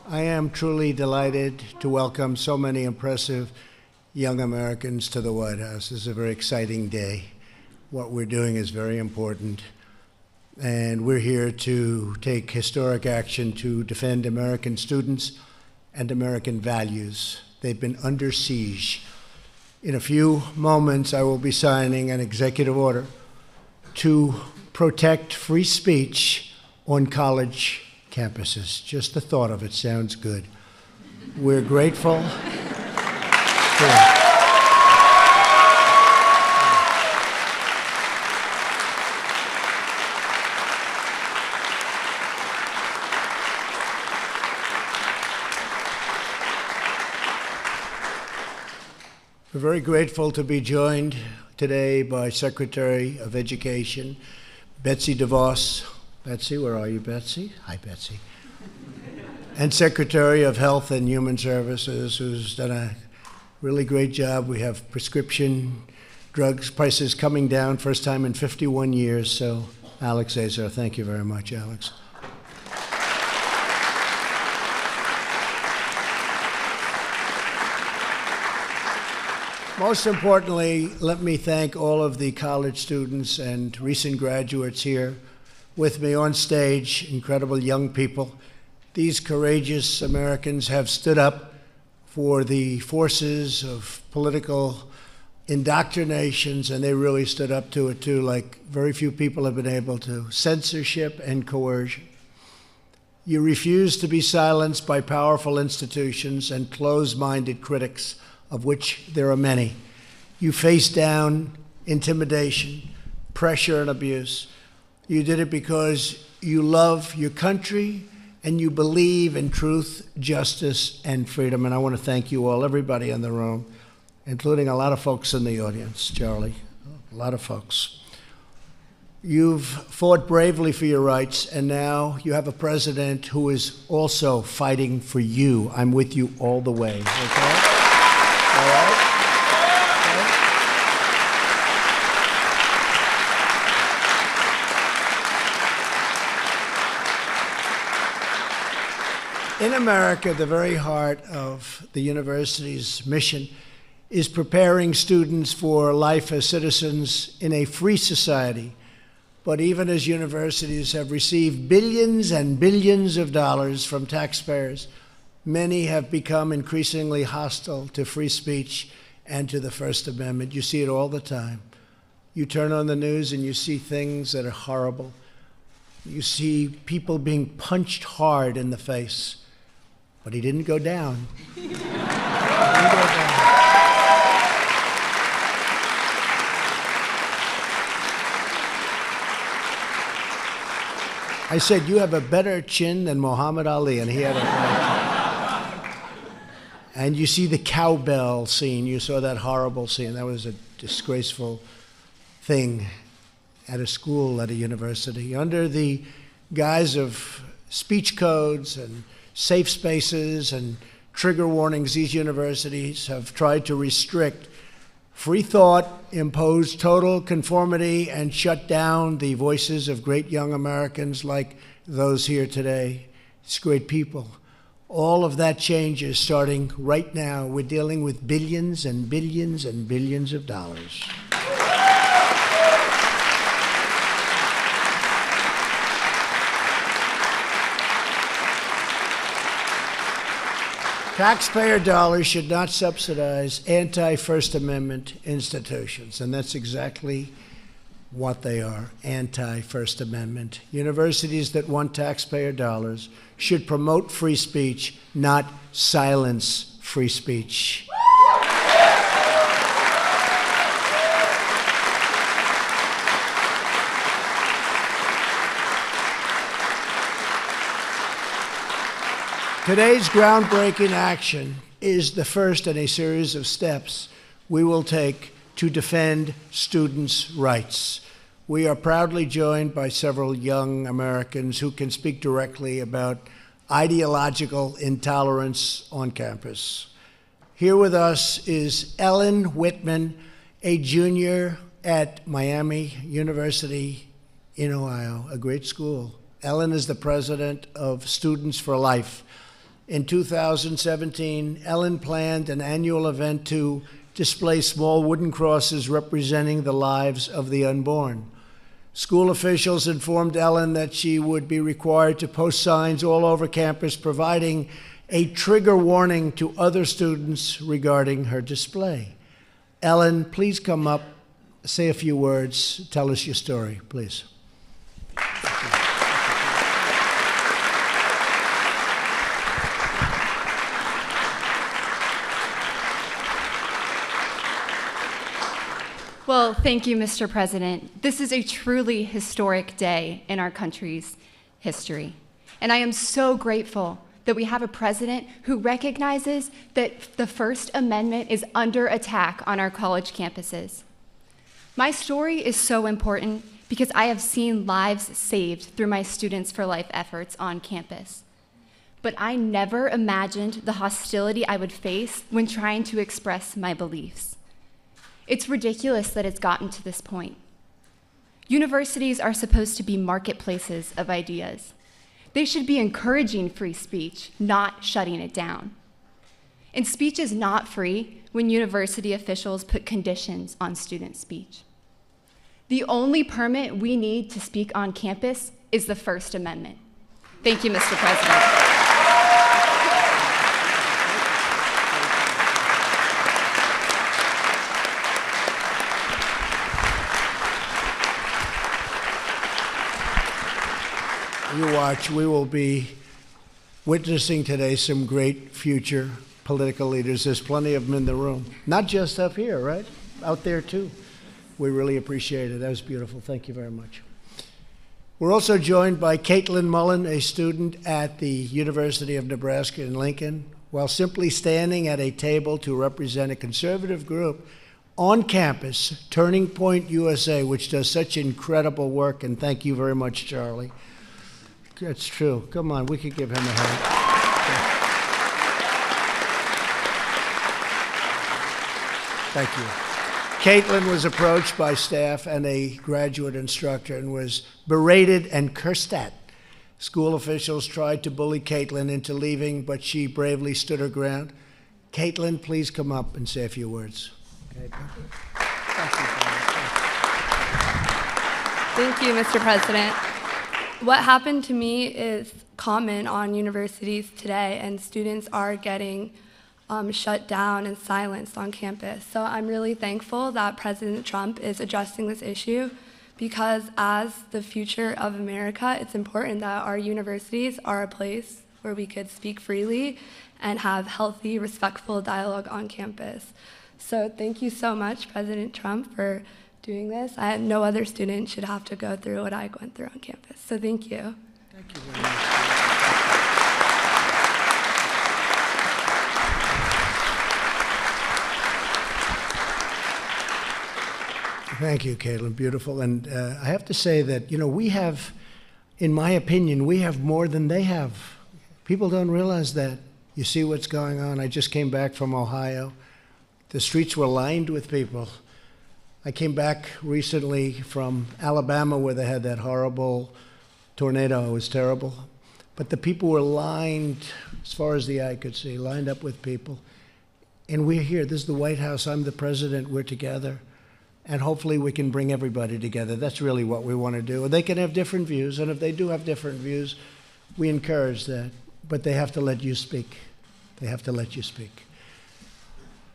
I am truly delighted to welcome so many impressive young Americans to the White House. This is a very exciting day. What we're doing is very important, and we're here to take historic action to defend American students and American values. They've been under siege. In a few moments, I will be signing an executive order to protect free speech on college campuses. Just the thought of it sounds good. We're grateful. We're very grateful to be joined today by Secretary of Education, Betsy DeVos. Betsy, where are you, Betsy? Hi, Betsy. And Secretary of Health and Human Services, who's done a really great job. We have prescription drugs prices coming down, first time in 51 years. So, Alex Azar, thank you very much, Alex. Most importantly, let me thank all of the college students and recent graduates here with me on stage, incredible young people. These courageous Americans have stood up for the forces of political indoctrinations, and they really stood up to it too, like very few people have been able to. Censorship and coercion. You refuse to be silenced by powerful institutions and closed-minded critics, of which there are many. You face down intimidation, pressure, and abuse. You did it because you love your country and you believe in truth, justice, and freedom. And I want to thank you all, everybody in the room, including a lot of folks in the audience, Charlie, a lot of folks. You've fought bravely for your rights, and now you have a president who is also fighting for you. I'm with you all the way, okay? All right? In America, the very heart of the university's mission is preparing students for life as citizens in a free society. But even as universities have received billions and billions of dollars from taxpayers, many have become increasingly hostile to free speech and to the First Amendment. You see it all the time. You turn on the news and you see things that are horrible. You see people being punched hard in the face. But he didn't go down. He didn't go down. I said, you have a better chin than Muhammad Ali, and he had a better chin. And you see the cowbell scene. You saw that horrible scene. That was a disgraceful thing at a school, at a university. Under the guise of speech codes and safe spaces and trigger warnings, these universities have tried to restrict free thought, impose total conformity, and shut down the voices of great young Americans like those here today. It's great people. All of that changes starting right now. We're dealing with billions and billions and billions of dollars. Taxpayer dollars should not subsidize anti-First Amendment institutions, and that's exactly what they are, anti-First Amendment. Universities that want taxpayer dollars should promote free speech, not silence free speech. Today's groundbreaking action is the first in a series of steps we will take to defend students' rights. We are proudly joined by several young Americans who can speak directly about ideological intolerance on campus. Here with us is Ellen Whitman, a junior at Miami University in Ohio, a great school. Ellen is the president of Students for Life, In 2017, Ellen planned an annual event to display small wooden crosses representing the lives of the unborn. School officials informed Ellen that she would be required to post signs all over campus providing a trigger warning to other students regarding her display. Ellen, please come up, say a few words, tell us your story, please. Well, thank you, Mr. President. This is a truly historic day in our country's history. And I am so grateful that we have a president who recognizes that the First Amendment is under attack on our college campuses. My story is so important because I have seen lives saved through my Students for Life efforts on campus. But I never imagined the hostility I would face when trying to express my beliefs. It's ridiculous that it's gotten to this point. Universities are supposed to be marketplaces of ideas. They should be encouraging free speech, not shutting it down. And speech is not free when university officials put conditions on student speech. The only permit we need to speak on campus is the First Amendment. Thank you, Mr. President. You watch, we will be witnessing today some great future political leaders. There's plenty of them in the room. Not just up here, right? Out there too. We really appreciate it. That was beautiful. Thank you very much. We're also joined by Caitlin Mullen, a student at the University of Nebraska in Lincoln. While simply standing at a table to represent a conservative group on campus, Turning Point USA, which does such incredible work, and thank you very much, Charlie. That's true. Come on, we could give him a hand. Thank you. Caitlin was approached by staff and a graduate instructor and was berated and cursed at. School officials tried to bully Caitlin into leaving, but she bravely stood her ground. Caitlin, please come up and say a few words. Thank you, Mr. President. What happened to me is common on universities today, and students are getting shut down and silenced on campus. So I'm really thankful that President Trump is addressing this issue, because as the future of America, it's important that our universities are a place where we could speak freely and have healthy, respectful dialogue on campus. So thank you so much, President Trump, for doing this. No other student should have to go through what I went through on campus. So thank you. Thank you very much. Thank you, Caitlin. Beautiful. And I have to say that, you know, we have, in my opinion, we have more than they have. People don't realize that. You see what's going on. I just came back from Ohio. The streets were lined with people. I came back recently from Alabama, where they had that horrible tornado. It was terrible. But the people were lined, as far as the eye could see, lined up with people. And we're here. This is the White House. I'm the president. We're together. And hopefully we can bring everybody together. That's really what we want to do. And they can have different views. And if they do have different views, we encourage that. But they have to let you speak. They have to let you speak.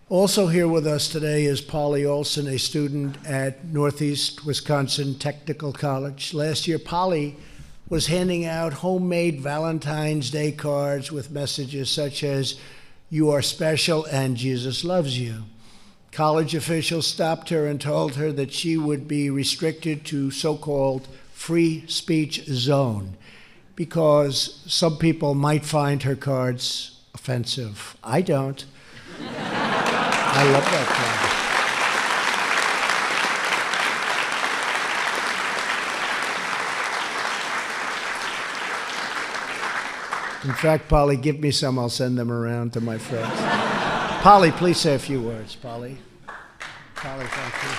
Also here with us today is Polly Olson, a student at Northeast Wisconsin Technical College. Last year, Polly was handing out homemade Valentine's Day cards with messages such as, "You are special and Jesus loves you." College officials stopped her and told her that she would be restricted to so-called free speech zone because some people might find her cards offensive. I don't. I love that card. In fact, Polly, give me some. I'll send them around to my friends. Polly, please say a few words. Polly. Polly, thank you.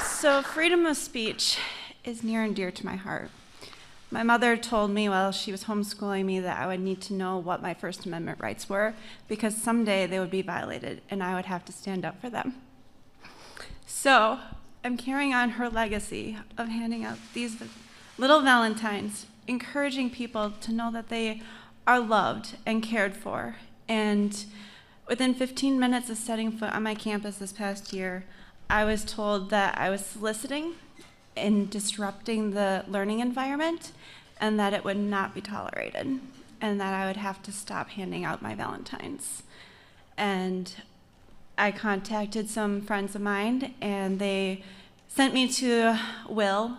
So freedom of speech is near and dear to my heart. My mother told me while she was homeschooling me that I would need to know what my First Amendment rights were because someday they would be violated and I would have to stand up for them. So I'm carrying on her legacy of handing out these little valentines, encouraging people to know that they are loved and cared for. And within 15 minutes of setting foot on my campus this past year, I was told that I was soliciting and disrupting the learning environment and that it would not be tolerated and that I would have to stop handing out my valentines. And I contacted some friends of mine and they sent me to Will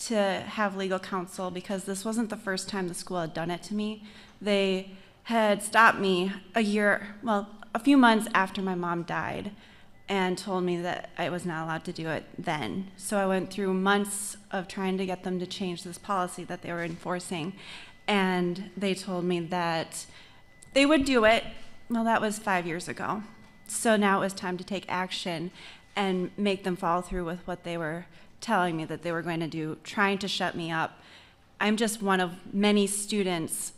to have legal counsel because this wasn't the first time the school had done it to me. They had stopped me a few months after my mom died and told me that I was not allowed to do it then. So I went through months of trying to get them to change this policy that they were enforcing. And they told me that they would do it. Well, that was 5 years ago. So now it was time to take action and make them follow through with what they were telling me that they were going to do, trying to shut me up. I'm just one of many students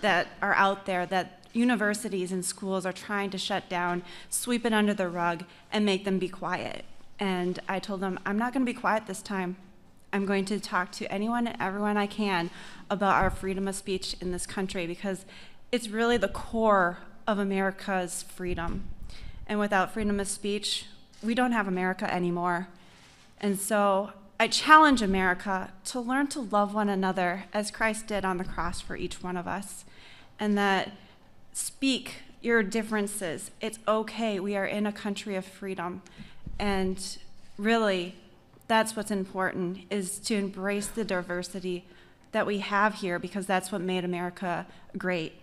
that are out there that universities and schools are trying to shut down, sweep it under the rug, and make them be quiet. And I told them, I'm not going to be quiet this time. I'm going to talk to anyone and everyone I can about our freedom of speech in this country because it's really the core of America's freedom. And without freedom of speech, we don't have America anymore. And so I challenge America to learn to love one another as Christ did on the cross for each one of us, and that speak your differences. It's okay. We are in a country of freedom. And really, that's what's important, is to embrace the diversity that we have here because that's what made America great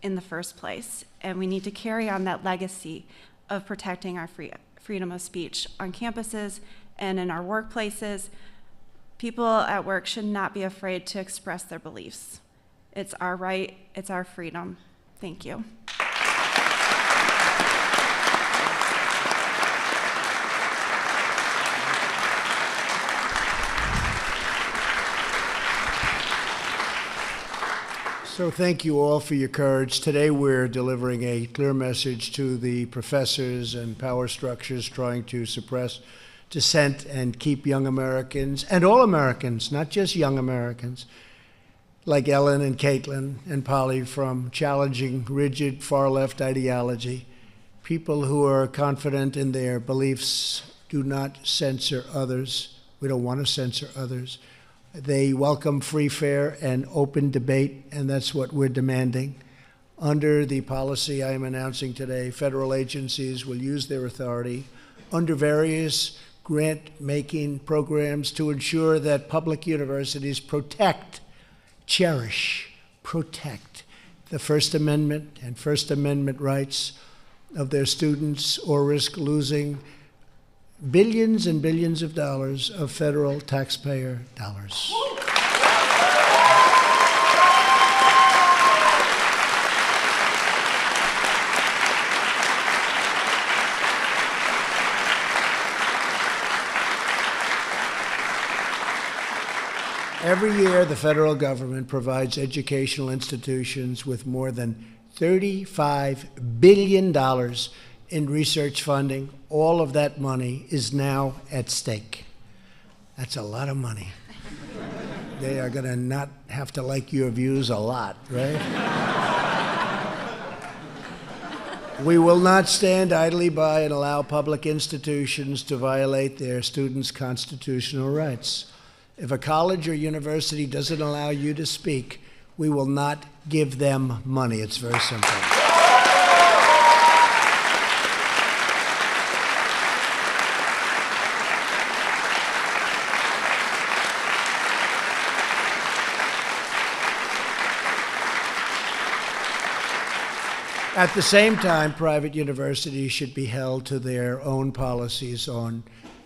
in the first place. And we need to carry on that legacy of protecting our freedom of speech on campuses and in our workplaces. People at work should not be afraid to express their beliefs. It's our right, it's our freedom. Thank you. So thank you all for your courage. Today we're delivering a clear message to the professors and power structures trying to suppress dissent and keep young Americans, and all Americans, not just young Americans, like Ellen and Caitlin and Polly, from challenging rigid far-left ideology. People who are confident in their beliefs do not censor others. We don't want to censor others. They welcome free, fair, and open debate, and that's what we're demanding. Under the policy I am announcing today, federal agencies will use their authority under various grant-making programs to ensure that public universities cherish the First Amendment and First Amendment rights of their students, or risk losing billions and billions of dollars of federal taxpayer dollars. Every year, the federal government provides educational institutions with more than $35 billion in research funding. All of that money is now at stake. That's a lot of money. They are going to not have to like your views a lot, right? We will not stand idly by and allow public institutions to violate their students' constitutional rights. If a college or university doesn't allow you to speak, we will not give them money. It's very simple. At the same time, private universities should be held to their own policies on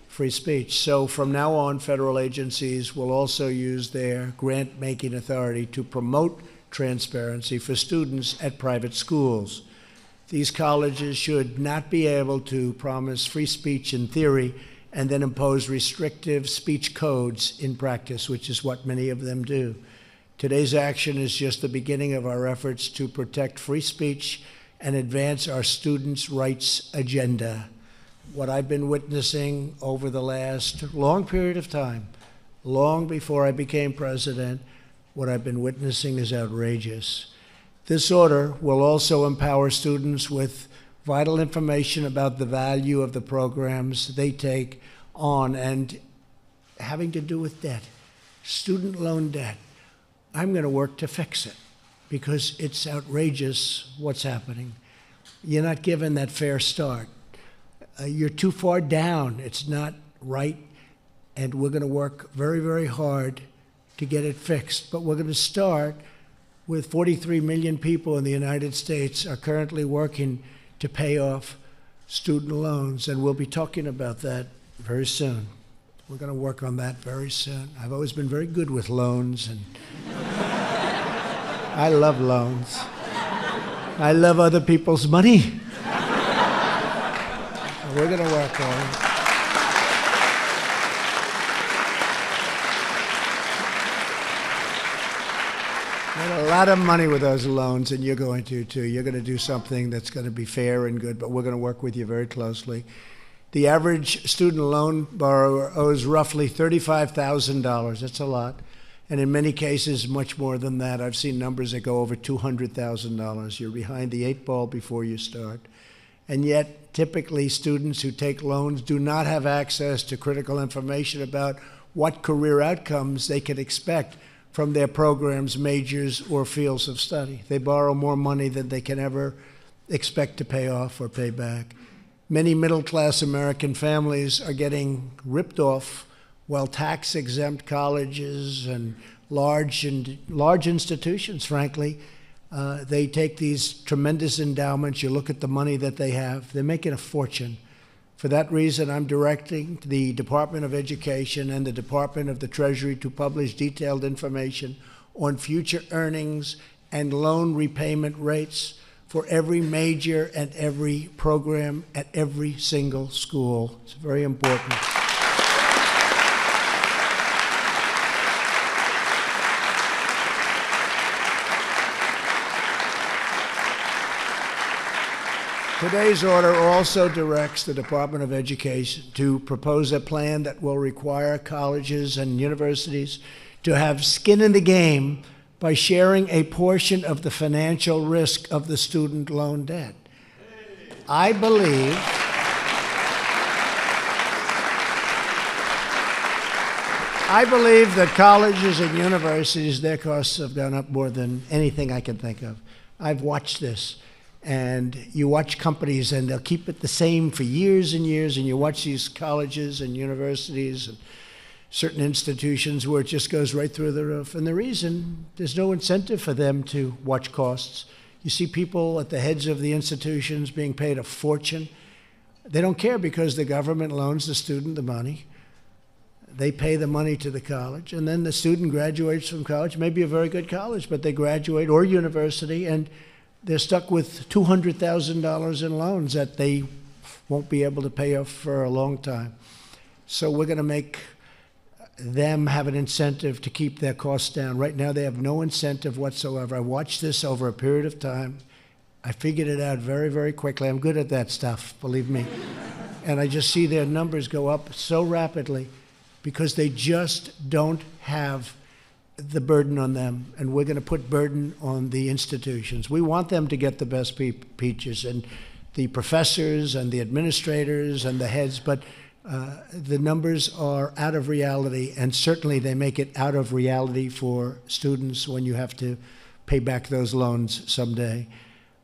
free speech. So from now on, federal agencies will also use their grant-making authority to promote transparency for students at private schools. These colleges should not be able to promise free speech in theory and then impose restrictive speech codes in practice, which is what many of them do. Today's action is just the beginning of our efforts to protect free speech and advance our students' rights agenda. What I've been witnessing over the last long period of time, long before I became president, what I've been witnessing is outrageous. This order will also empower students with vital information about the value of the programs they take on and having to do with debt, student loan debt. I'm going to work to fix it because it's outrageous what's happening. You're not given that fair start. You're too far down. It's not right. And we're going to work very, very hard to get it fixed. But we're going to start with 43 million people in the United States are currently working to pay off student loans. And we'll be talking about that very soon. We're going to work on that very soon. I've always been very good with loans, and I love loans. I love other people's money. We're going to work on it. Made a lot of money with those loans, and you're going to too. You're going to do something that's going to be fair and good, but we're going to work with you very closely. The average student loan borrower owes roughly $35,000. That's a lot. And in many cases, much more than that. I've seen numbers that go over $200,000. You're behind the eight ball before you start. And yet, typically, students who take loans do not have access to critical information about what career outcomes they can expect from their programs, majors, or fields of study. They borrow more money than they can ever expect to pay off or pay back. Many middle-class American families are getting ripped off, while tax-exempt colleges and large institutions, frankly, they take these tremendous endowments. You look at the money that they have, they're making a fortune. For that reason, I'm directing the Department of Education and the Department of the Treasury to publish detailed information on future earnings and loan repayment rates for every major and every program at every single school. It's very important. Today's order also directs the Department of Education to propose a plan that will require colleges and universities to have skin in the game by sharing a portion of the financial risk of the student loan debt. I believe that colleges and universities, their costs have gone up more than anything I can think of. I've watched this. And you watch companies, and they'll keep it the same for years and years, and you watch these colleges and universities and certain institutions where it just goes right through the roof. And the reason, there's no incentive for them to watch costs. You see people at the heads of the institutions being paid a fortune. They don't care because the government loans the student the money. They pay the money to the college, and then the student graduates from college, maybe a very good college, but they graduate, or university, and they're stuck with $200,000 in loans that they won't be able to pay off for a long time. So we're going to make them have an incentive to keep their costs down. Right now, they have no incentive whatsoever. I watched this over a period of time. I figured it out very, very quickly. I'm good at that stuff, believe me. And I just see their numbers go up so rapidly because they just don't have the burden on them, and we're going to put burden on the institutions. We want them to get the best peaches, and the professors and the administrators and the heads, but the numbers are out of reality, and certainly they make it out of reality for students when you have to pay back those loans someday.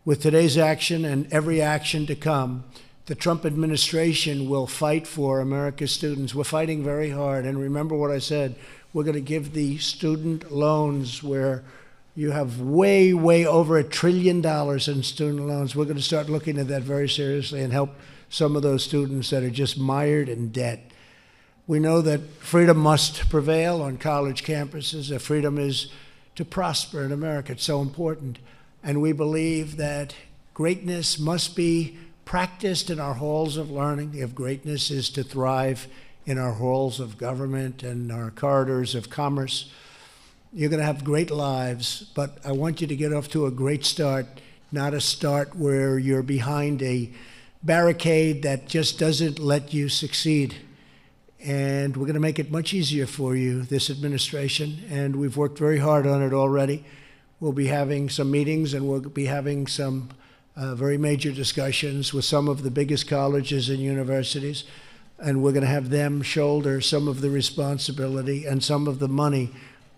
With today's action and every action to come, the Trump administration will fight for America's students. We're fighting very hard, and remember what I said, we're going to give the student loans where you have way, way over $1 trillion in student loans. We're going to start looking at that very seriously and help some of those students that are just mired in debt. We know that freedom must prevail on college campuses. That freedom is to prosper in America. It's so important. And we believe that greatness must be practiced in our halls of learning. If greatness is to thrive in our halls of government and our corridors of commerce. You're going to have great lives, but I want you to get off to a great start, not a start where you're behind a barricade that just doesn't let you succeed. And we're going to make it much easier for you, this administration, and we've worked very hard on it already. We'll be having some meetings, and we'll be having some very major discussions with some of the biggest colleges and universities, and we're going to have them shoulder some of the responsibility and some of the money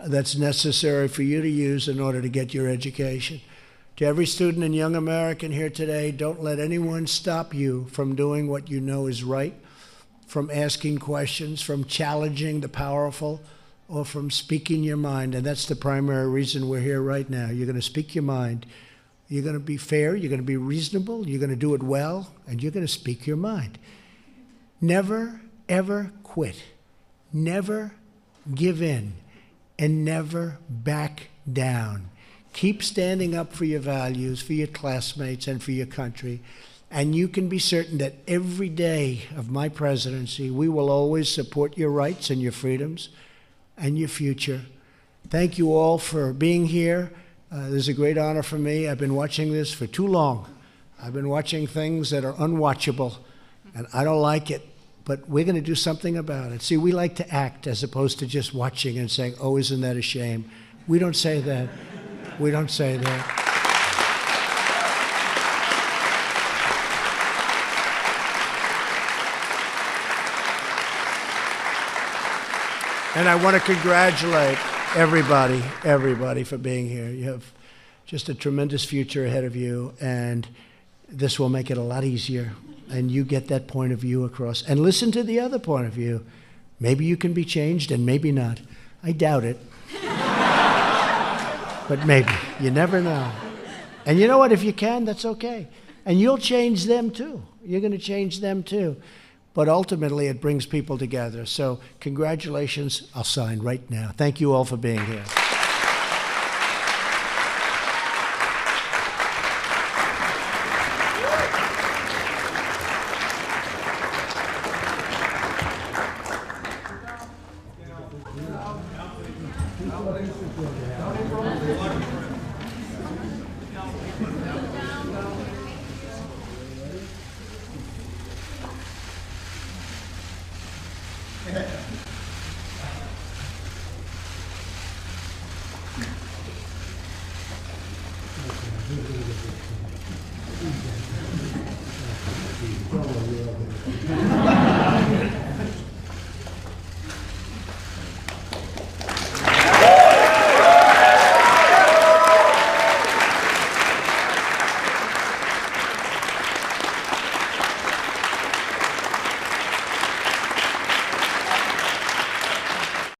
that's necessary for you to use in order to get your education. To every student and young American here today, don't let anyone stop you from doing what you know is right, from asking questions, from challenging the powerful, or from speaking your mind. And that's the primary reason we're here right now. You're going to speak your mind. You're going to be fair. You're going to be reasonable. You're going to do it well. And you're going to speak your mind. Never, ever quit. Never give in. And never back down. Keep standing up for your values, for your classmates, and for your country. And you can be certain that every day of my presidency, we will always support your rights and your freedoms and your future. Thank you all for being here. This is a great honor for me. I've been watching this for too long. I've been watching things that are unwatchable, and I don't like it, but we're going to do something about it. See, we like to act as opposed to just watching and saying, oh, isn't that a shame? We don't say that. We don't say that. And I want to congratulate everybody for being here. You have just a tremendous future ahead of you, and this will make it a lot easier. And you get that point of view across. And listen to the other point of view. Maybe you can be changed and maybe not. I doubt it. But maybe. You never know. And you know what? If you can, that's okay. And you'll change them too. You're going to change them too. But ultimately, it brings people together. So congratulations. I'll sign right now. Thank you all for being here. Thank you.